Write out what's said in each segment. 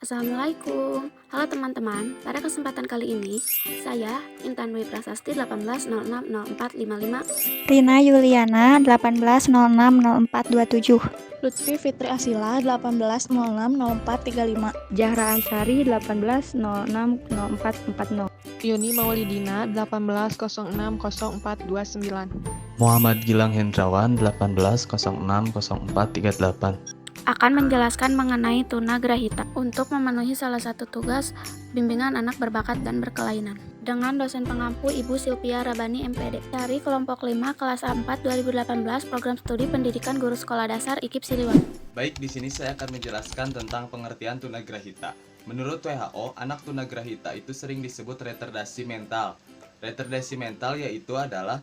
Assalamualaikum. Halo teman-teman, pada kesempatan kali ini, saya Intan Dwi Prasasti 18060455, Rina Yuliana 18060427, Lutfi Fitri Asila 18060435, Zahra Ansari 18060440, Yuni Maulidina 18060429, Muhammad Gilang Hendrawan 18060438. akan menjelaskan mengenai tunagrahita untuk memenuhi salah satu tugas bimbingan anak berbakat dan berkelainan. Dengan dosen pengampu Ibu Silvia Rabani MPD dari kelompok 5 kelas A4 2018 program studi pendidikan guru sekolah dasar IKIP Siliwangi. Baik, di sini saya akan menjelaskan tentang pengertian tunagrahita. Menurut WHO, anak tunagrahita itu sering disebut retardasi mental. Retardasi mental yaitu adalah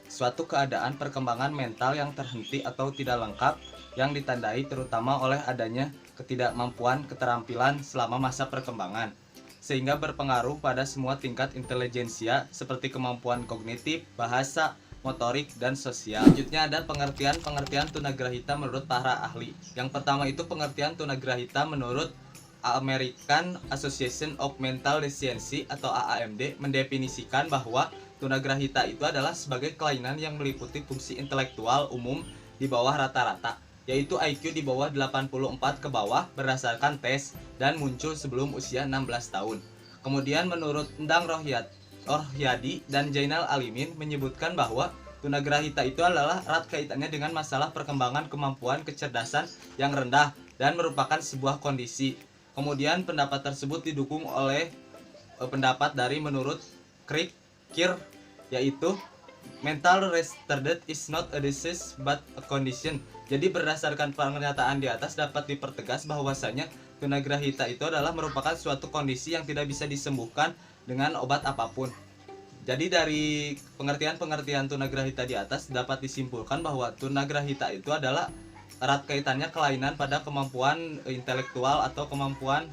suatu keadaan perkembangan mental yang terhenti atau tidak lengkap yang ditandai terutama oleh adanya ketidakmampuan keterampilan selama masa perkembangan, sehingga berpengaruh pada semua tingkat intelijensia seperti kemampuan kognitif, bahasa, motorik, dan sosial. Selanjutnya ada pengertian tunagrahita menurut para ahli. Yang pertama itu pengertian tunagrahita menurut American Association of Mental Deficiency atau AAMD mendefinisikan bahwa tunagrahita itu adalah sebagai kelainan yang meliputi fungsi intelektual umum di bawah rata-rata, yaitu IQ di bawah 84 ke bawah berdasarkan tes dan muncul sebelum usia 16 tahun. Kemudian menurut Endang Rohyadi dan Jainal Alimin menyebutkan bahwa tunagrahita itu adalah erat kaitannya dengan masalah perkembangan kemampuan kecerdasan yang rendah dan merupakan sebuah kondisi. Kemudian pendapat tersebut didukung oleh pendapat dari menurut Kirk, yaitu mental retarded is not a disease but a condition. Jadi berdasarkan pernyataan di atas dapat dipertegas bahwasanya tunagrahita itu adalah merupakan suatu kondisi yang tidak bisa disembuhkan dengan obat apapun. Jadi dari pengertian tunagrahita di atas dapat disimpulkan bahwa tunagrahita itu adalah erat kaitannya kelainan pada kemampuan intelektual atau kemampuan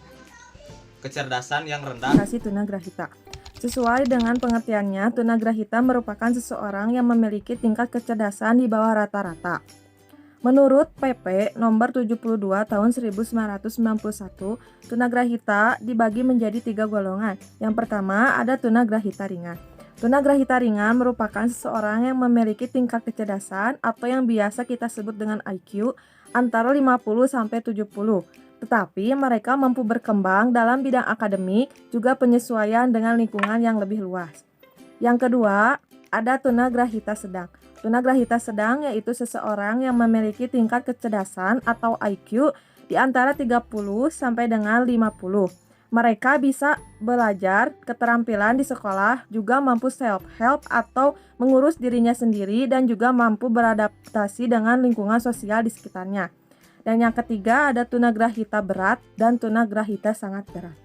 kecerdasan yang rendah. Tunagrahita. Sesuai dengan pengertiannya, tunagrahita merupakan seseorang yang memiliki tingkat kecerdasan di bawah rata-rata. Menurut PP nomor 72 tahun 1991, tunagrahita dibagi menjadi 3 golongan. Yang pertama ada tunagrahita ringan. Tunagrahita ringan merupakan seseorang yang memiliki tingkat kecerdasan atau yang biasa kita sebut dengan IQ antara 50 sampai 70. Tetapi mereka mampu berkembang dalam bidang akademik, juga penyesuaian dengan lingkungan yang lebih luas. Yang kedua, ada tunagrahita sedang. Tunagrahita sedang yaitu seseorang yang memiliki tingkat kecerdasan atau IQ di antara 30 sampai dengan 50. Mereka bisa belajar keterampilan di sekolah, juga mampu self-help atau mengurus dirinya sendiri dan juga mampu beradaptasi dengan lingkungan sosial di sekitarnya. Dan yang ketiga ada tunagrahita berat dan tunagrahita sangat berat.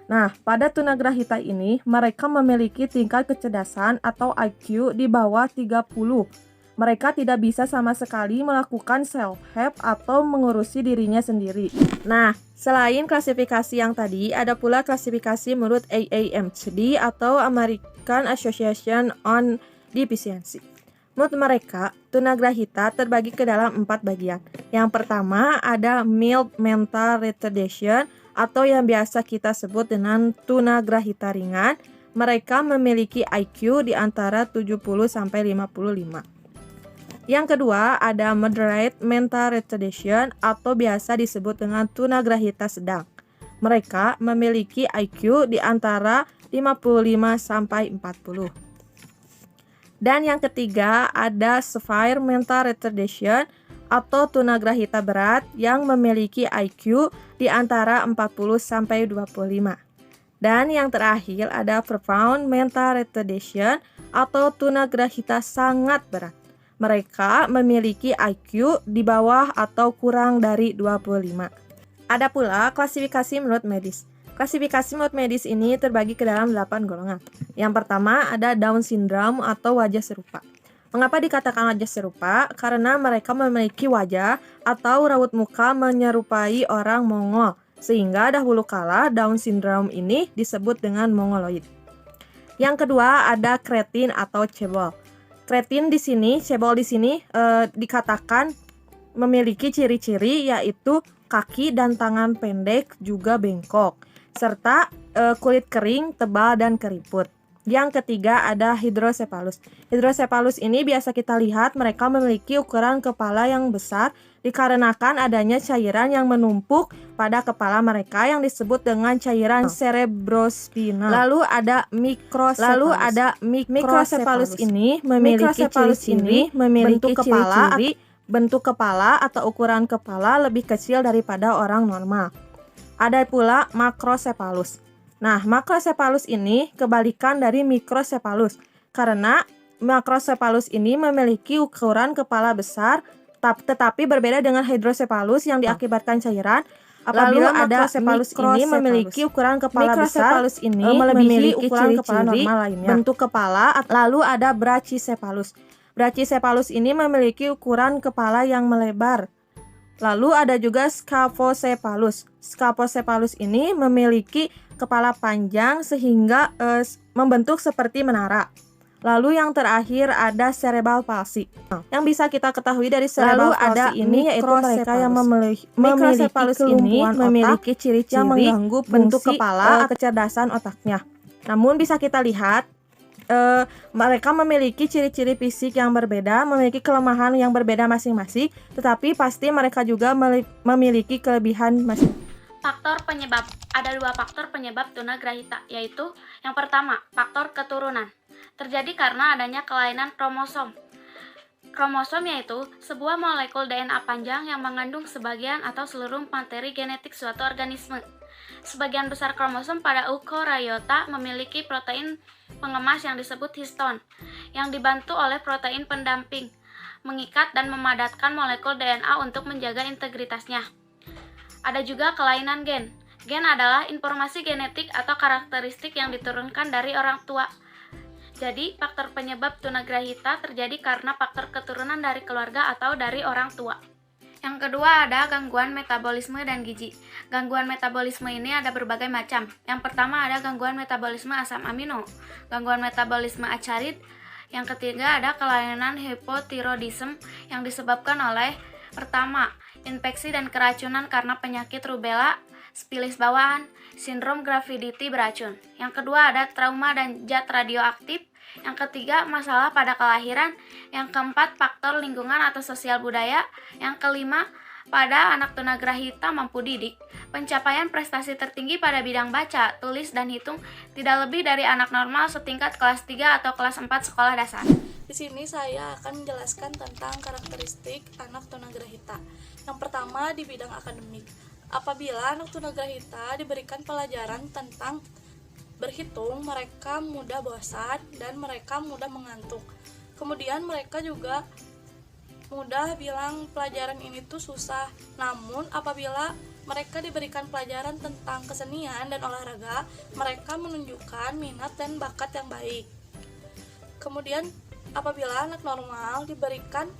Nah, pada tunagrahita ini mereka memiliki tingkat kecerdasan atau IQ di bawah 30. Mereka tidak bisa sama sekali melakukan self-help atau mengurusi dirinya sendiri. Nah, selain klasifikasi yang tadi, ada pula klasifikasi menurut AAMD atau American Association on Deficiency. Menurut mereka, tunagrahita terbagi ke dalam 4 bagian. Yang pertama ada mild mental retardation atau yang biasa kita sebut dengan tunagrahita ringan. Mereka memiliki IQ di antara 70 sampai 55. Yang kedua ada moderate mental retardation atau biasa disebut dengan tunagrahita sedang. Mereka memiliki IQ di antara 55 sampai 40. Dan yang ketiga ada severe mental retardation atau tunagrahita berat yang memiliki IQ di antara 40 sampai 25. Dan yang terakhir ada profound mental retardation atau tunagrahita sangat berat. Mereka memiliki IQ di bawah atau kurang dari 25. Ada pula klasifikasi menurut medis. Klasifikasi menurut medis ini terbagi ke dalam 8 golongan. Yang pertama ada Down syndrome atau wajah serupa. Mengapa dikatakan wajah serupa? Karena mereka memiliki wajah atau raut muka menyerupai orang Mongol, sehingga dahulu kala Down syndrome ini disebut dengan mongoloid. Yang kedua ada kretin atau cebol. Kretin di sini, cebol di sini dikatakan memiliki ciri-ciri yaitu kaki dan tangan pendek juga bengkok, serta kulit kering, tebal, dan keriput. Yang ketiga ada hidrosepalus. Hidrosepalus ini biasa kita lihat mereka memiliki ukuran kepala yang besar dikarenakan adanya cairan yang menumpuk pada kepala mereka yang disebut dengan cairan cerebrospinal. Lalu ada mikrosepalus ini memiliki ciri-ciri bentuk kepala atau ukuran kepala lebih kecil daripada orang normal. Ada pula makrosepalus. Nah, makrosepalus ini kebalikan dari mikrosepalus karena makrosepalus ini memiliki ukuran kepala besar tetapi berbeda dengan hidrosepalus yang diakibatkan cairan. Apabila makrosepalus ini memiliki ukuran kepala besar melebihi ukuran kepala normal lainnya. Bentuk kepala. Lalu ada brachycephalus. Brachycephalus ini memiliki ukuran kepala yang melebar. Lalu ada juga scaphocephalus. Scaphocephalus ini memiliki kepala panjang sehingga membentuk seperti menara. Lalu yang terakhir ada cerebral palsy. Yang bisa kita ketahui dari cerebral palsy ini yaitu mereka yang memiliki ciri-ciri yang mengganggu bentuk kepala atau kecerdasan otaknya. Namun bisa kita lihat mereka memiliki ciri-ciri fisik yang berbeda, memiliki kelemahan yang berbeda masing-masing, tetapi pasti mereka juga memiliki kelebihan masing-masing. Faktor penyebab. Ada 2 faktor penyebab tunagrahita, yaitu yang pertama, faktor keturunan. Terjadi karena adanya kelainan kromosom. Kromosom yaitu sebuah molekul DNA panjang yang mengandung sebagian atau seluruh materi genetik suatu organisme. Sebagian besar kromosom pada eukariota memiliki protein pengemas yang disebut histon, yang dibantu oleh protein pendamping, mengikat dan memadatkan molekul DNA untuk menjaga integritasnya. Ada juga kelainan gen. Gen adalah informasi genetik atau karakteristik yang diturunkan dari orang tua. Jadi, faktor penyebab tunagrahita terjadi karena faktor keturunan dari keluarga atau dari orang tua. Yang kedua ada gangguan metabolisme dan gizi. Gangguan metabolisme ini ada berbagai macam. Yang pertama ada gangguan metabolisme asam amino, gangguan metabolisme acarid. Yang ketiga ada kelainan hipotiroidisme yang disebabkan oleh pertama, infeksi dan keracunan karena penyakit rubella, sifilis bawaan, sindrom gravidity beracun. Yang kedua ada trauma dan zat radioaktif. Yang ketiga, masalah pada kelahiran. Yang keempat, faktor lingkungan atau sosial budaya. Yang kelima, pada anak tunagrahita mampu didik. Pencapaian prestasi tertinggi pada bidang baca, tulis, dan hitung tidak lebih dari anak normal setingkat kelas 3 atau kelas 4 sekolah dasar. Di sini saya akan menjelaskan tentang karakteristik anak tunagrahita. Yang pertama di bidang akademik. Apabila anak tunagrahita diberikan pelajaran tentang berhitung, mereka mudah bosan dan mereka mudah mengantuk. Kemudian mereka juga mudah bilang pelajaran ini tuh susah. Namun apabila mereka diberikan pelajaran tentang kesenian dan olahraga, mereka menunjukkan minat dan bakat yang baik. Kemudian apabila anak normal diberikan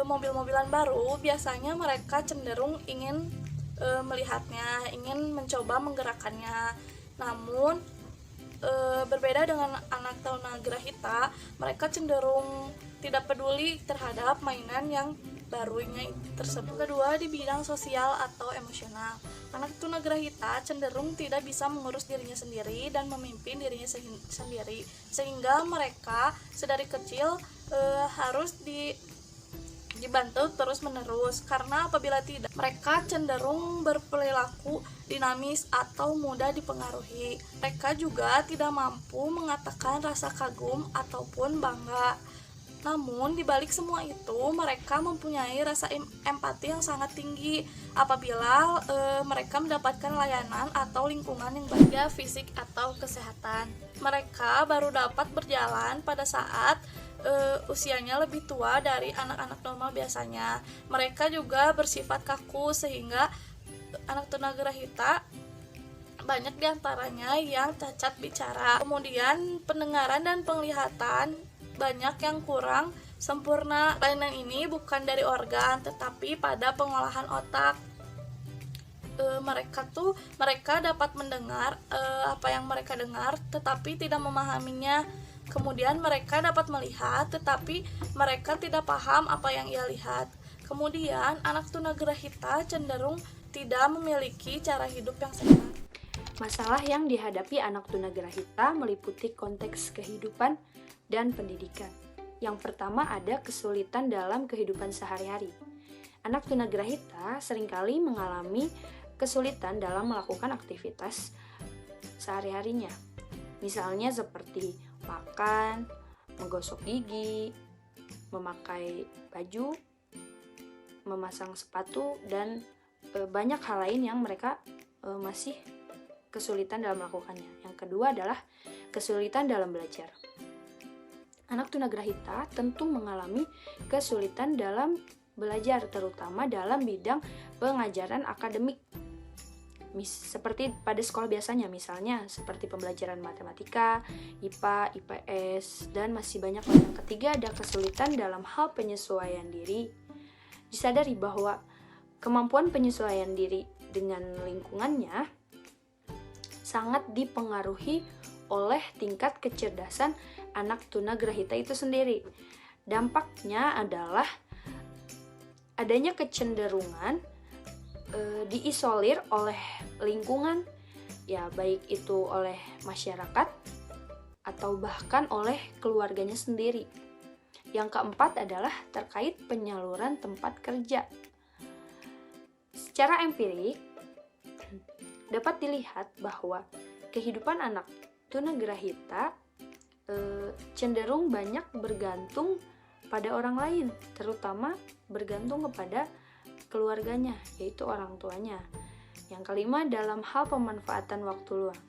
mobil-mobilan baru, biasanya mereka cenderung ingin melihatnya, ingin mencoba menggerakkannya. Namun berbeda dengan anak tunagrahita, mereka cenderung tidak peduli terhadap mainan yang barunya tersebut. Kedua, di bidang sosial atau emosional, anak tunagrahita cenderung tidak bisa mengurus dirinya sendiri dan memimpin dirinya sendiri, sehingga mereka sedari kecil harus dibantu terus-menerus, karena apabila tidak, mereka cenderung berperilaku dinamis atau mudah dipengaruhi. Mereka juga tidak mampu mengatakan rasa kagum ataupun bangga. Namun dibalik semua itu, mereka mempunyai rasa empati yang sangat tinggi apabila mereka mendapatkan layanan atau lingkungan yang baik fisik atau kesehatan. Mereka baru dapat berjalan pada saat usianya lebih tua dari anak-anak normal biasanya. Mereka juga bersifat kaku sehingga anak tunagrahita banyak diantaranya yang cacat bicara. Kemudian pendengaran dan penglihatan banyak yang kurang sempurna. Kelainan ini bukan dari organ tetapi pada pengolahan otak. Mereka dapat mendengar apa yang mereka dengar tetapi tidak memahaminya. Kemudian mereka dapat melihat tetapi mereka tidak paham apa yang ia lihat. Kemudian anak tunagrahita cenderung tidak memiliki cara hidup yang sehat. Masalah yang dihadapi anak tunagrahita meliputi konteks kehidupan dan pendidikan. Yang pertama ada kesulitan dalam kehidupan sehari-hari. Anak tunagrahita seringkali mengalami kesulitan dalam melakukan aktivitas sehari-harinya. Misalnya seperti makan, menggosok gigi, memakai baju, memasang sepatu, dan banyak hal lain yang mereka masih kesulitan dalam melakukannya. Yang kedua adalah kesulitan dalam belajar. Anak tunagrahita tentu mengalami kesulitan dalam belajar, terutama dalam bidang pengajaran akademik. Seperti pada sekolah biasanya, misalnya seperti pembelajaran matematika, IPA, IPS, dan masih banyak lagi. Yang ketiga ada kesulitan dalam hal penyesuaian diri. Disadari bahwa kemampuan penyesuaian diri dengan lingkungannya sangat dipengaruhi oleh tingkat kecerdasan anak tunagrahita itu sendiri. Dampaknya adalah adanya kecenderungan diisolir oleh lingkungan, ya baik itu oleh masyarakat atau bahkan oleh keluarganya sendiri. Yang keempat adalah terkait penyaluran tempat kerja. Secara empirik dapat dilihat bahwa kehidupan anak tunagrahita cenderung banyak bergantung pada orang lain, terutama bergantung kepada keluarganya, yaitu orang tuanya. Yang kelima, dalam hal pemanfaatan waktu luang.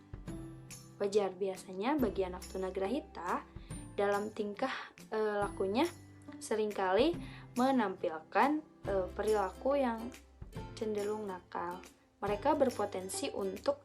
Wajar biasanya bagi anak tunagrahita dalam tingkah lakunya seringkali menampilkan perilaku yang cenderung nakal. Mereka berpotensi untuk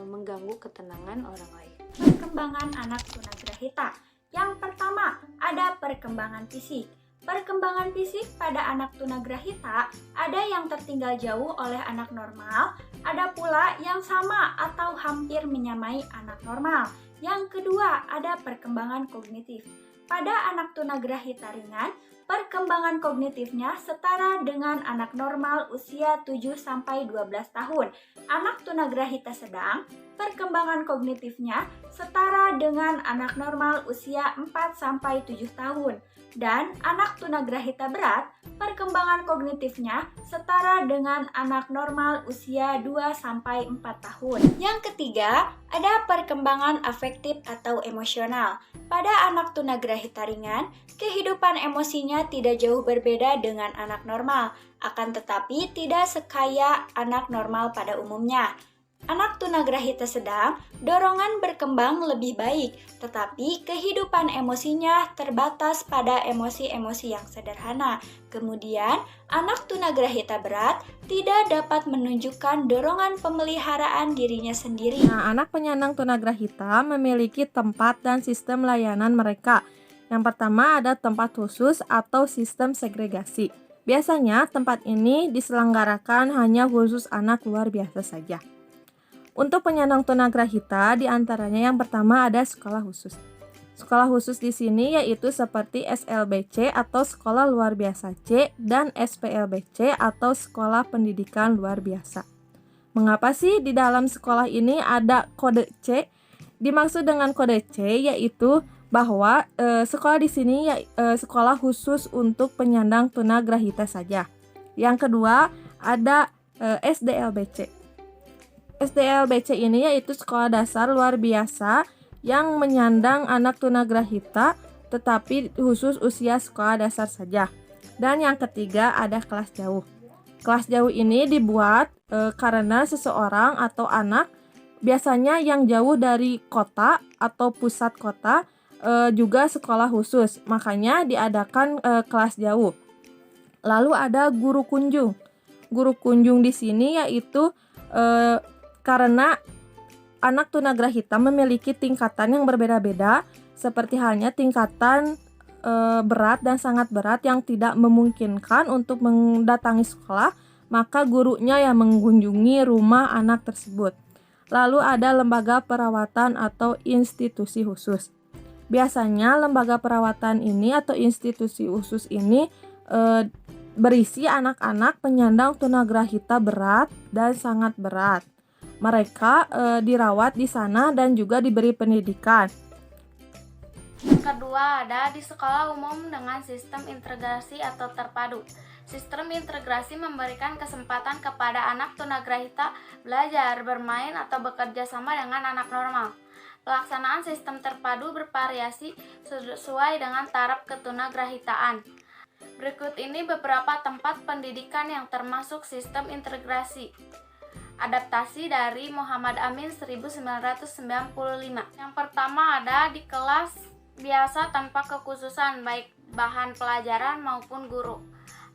mengganggu ketenangan orang lain. Perkembangan anak tunagrahita. Yang pertama, ada perkembangan fisik. Perkembangan fisik pada anak tunagrahita ada yang tertinggal jauh oleh anak normal, ada pula yang sama atau hampir menyamai anak normal. Yang kedua, ada perkembangan kognitif. Pada anak tunagrahita ringan, perkembangan kognitifnya setara dengan anak normal usia 7-12 tahun. Anak tunagrahita sedang, perkembangan kognitifnya setara dengan anak normal usia 4-7 tahun. Dan anak tunagrahita berat, perkembangan kognitifnya setara dengan anak normal usia 2-4 tahun. Yang ketiga, ada perkembangan afektif atau emosional. Pada anak tunagrahita ringan, kehidupan emosinya tidak jauh berbeda dengan anak normal, akan tetapi tidak sekaya anak normal pada umumnya. Anak tunagrahita sedang, dorongan berkembang lebih baik, tetapi kehidupan emosinya terbatas pada emosi-emosi yang sederhana. Kemudian, anak tunagrahita berat tidak dapat menunjukkan dorongan pemeliharaan dirinya sendiri. Nah, anak penyandang tunagrahita memiliki tempat dan sistem layanan mereka. Yang pertama ada tempat khusus atau sistem segregasi. Biasanya tempat ini diselenggarakan hanya khusus anak luar biasa saja. Untuk penyandang tunagrahita, diantaranya yang pertama ada sekolah khusus. Sekolah khusus di sini yaitu seperti SLBC atau Sekolah Luar Biasa C dan SPLBC atau Sekolah Pendidikan Luar Biasa. Mengapa sih di dalam sekolah ini ada kode C? Dimaksud dengan kode C yaitu bahwa sekolah di sini sekolah khusus untuk penyandang tunagrahita saja. Yang kedua ada SDLBC. SDLBC ini yaitu sekolah dasar luar biasa yang menyandang anak tunagrahita tetapi khusus usia sekolah dasar saja. Dan yang ketiga ada kelas jauh. Kelas jauh ini dibuat karena seseorang atau anak biasanya yang jauh dari kota atau pusat kota juga sekolah khusus, makanya diadakan kelas jauh. Lalu ada guru kunjung. Guru kunjung di sini yaitu karena anak tunagrahita memiliki tingkatan yang berbeda-beda, seperti halnya tingkatan berat dan sangat berat yang tidak memungkinkan untuk mendatangi sekolah, maka gurunya yang mengunjungi rumah anak tersebut. Lalu ada lembaga perawatan atau institusi khusus. Biasanya lembaga perawatan ini atau institusi khusus ini berisi anak-anak penyandang tunagrahita berat dan sangat berat. Mereka dirawat di sana dan juga diberi pendidikan. Kedua, ada di sekolah umum dengan sistem integrasi atau terpadu. Sistem integrasi memberikan kesempatan kepada anak tunagrahita belajar, bermain, atau bekerja sama dengan anak normal. Pelaksanaan sistem terpadu bervariasi sesuai dengan taraf ketunagrahitaan. Berikut ini beberapa tempat pendidikan yang termasuk sistem integrasi. Adaptasi dari Muhammad Amin 1995. Yang pertama ada di kelas biasa tanpa kekhususan baik bahan pelajaran maupun guru.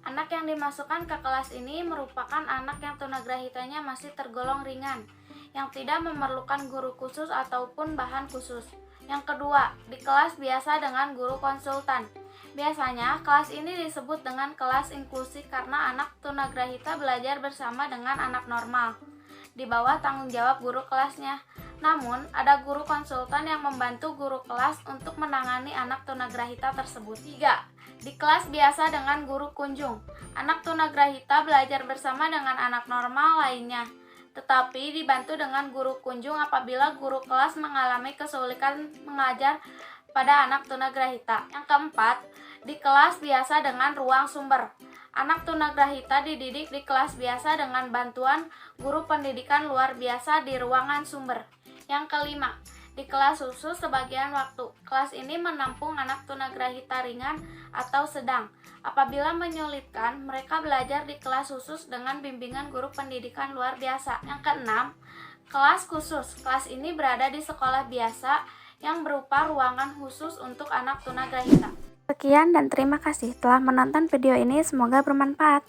Anak yang dimasukkan ke kelas ini merupakan anak yang tunagrahitanya masih tergolong ringan, yang tidak memerlukan guru khusus ataupun bahan khusus. Yang kedua, di kelas biasa dengan guru konsultan. Biasanya, kelas ini disebut dengan kelas inklusi karena anak tunagrahita belajar bersama dengan anak normal, di bawah tanggung jawab guru kelasnya. Namun, ada guru konsultan yang membantu guru kelas untuk menangani anak tunagrahita tersebut. 3. Di kelas biasa dengan guru kunjung, anak tunagrahita belajar bersama dengan anak normal lainnya, tetapi dibantu dengan guru kunjung apabila guru kelas mengalami kesulitan mengajar pada anak tunagrahita. Yang keempat, di kelas biasa dengan ruang sumber. Anak tunagrahita dididik di kelas biasa dengan bantuan guru pendidikan luar biasa di ruangan sumber. Yang kelima, di kelas khusus sebagian waktu. Kelas ini menampung anak tunagrahita ringan atau sedang. Apabila menyulitkan, mereka belajar di kelas khusus dengan bimbingan guru pendidikan luar biasa. Yang keenam, kelas khusus. Kelas ini berada di sekolah biasa yang berupa ruangan khusus untuk anak tunagrahita. Sekian dan terima kasih telah menonton video ini, semoga bermanfaat.